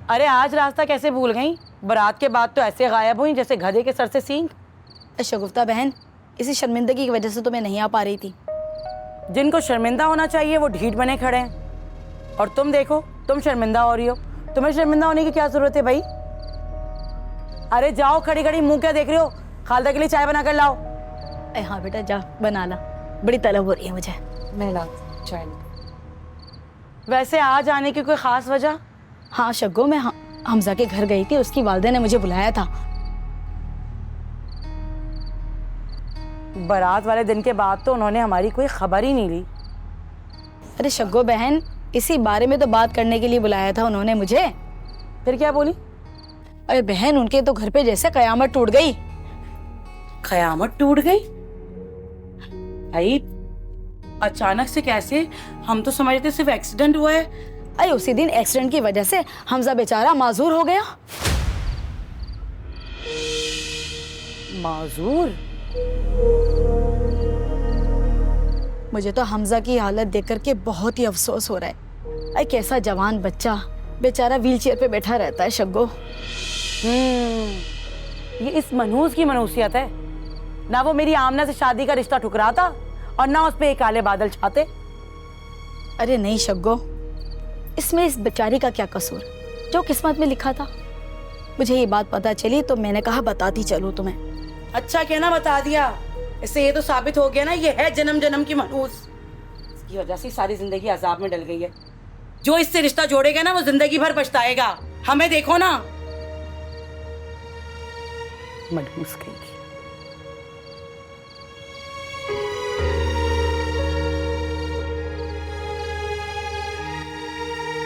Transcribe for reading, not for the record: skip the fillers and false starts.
अरे आज रास्ता कैसे भूल गई? बारात के बाद तो ऐसे गायब हुई जैसे गधे के सर से सींग। शगुफ्ता बहन, इसी शर्मिंदगी की वजह से तो मैं नहीं आ पा रही थी। जिनको शर्मिंदा होना चाहिए वो ढीठ बने खड़े हैं, और तुम देखो तुम शर्मिंदा हो रही हो। तुम्हें शर्मिंदा होने की क्या जरूरत है भाई? अरे जाओ, खड़ी खड़ी मुंह क्या देख रही हो? खालदा के लिए चाय बना कर लाओ। हाँ बेटा जा बना ला, बड़ी तलब हो रही है मुझे। मैं ला चाय। वैसे आज आने की कोई खास वजह? हाँ शग्गो, मैं हमजा के घर गई थी, उसकी वालिदा ने मुझे बुलाया था। बारात वाले दिन के बाद तो उन्होंने हमारी कोई खबर ही नहीं ली। अरे शग्गो बहन, इसी बारे में तो बात करने के लिए बुलाया था उन्होंने मुझे। फिर क्या बोली? अरे बहन, उनके तो घर पे जैसे कयामत टूट गई। कयामत टूट गई? भाई अचानक से कैसे? हम तो समझते सिर्फ एक्सीडेंट हुआ है। अरे उसी दिन एक्सीडेंट की वजह से हमजा बेचारा माजूर हो गया। माजूर? मुझे तो हमजा की हालत देख करके बहुत ही अफसोस हो रहा है। अरे कैसा जवान बच्चा, बेचारा व्हीलचेयर पे बैठा रहता है शग्गो। ये इस मनहूस की मनहूसियत है। ना वो मेरी आमना से शादी का रिश्ता ठुकराता और ना उस पे एक काले बादल छाते। अरे नहीं शग्गो, इसमें इस बेचारी का क्या कसूर, जो किस्मत में लिखा था। मुझे ये बात पता चली तो मैंने कहा बताती चलूं तुम्हें। अच्छा क्या ना बता दिया, इससे ये तो साबित हो गया ना ये है जन्म जन्म की मनहूस। इसकी वजह से सारी जिंदगी अजाब में डल गई है। जो इससे रिश्ता जोड़ेगा ना वो जिंदगी भर पछताएगा। हमें देखो ना, मनहूस कहीं।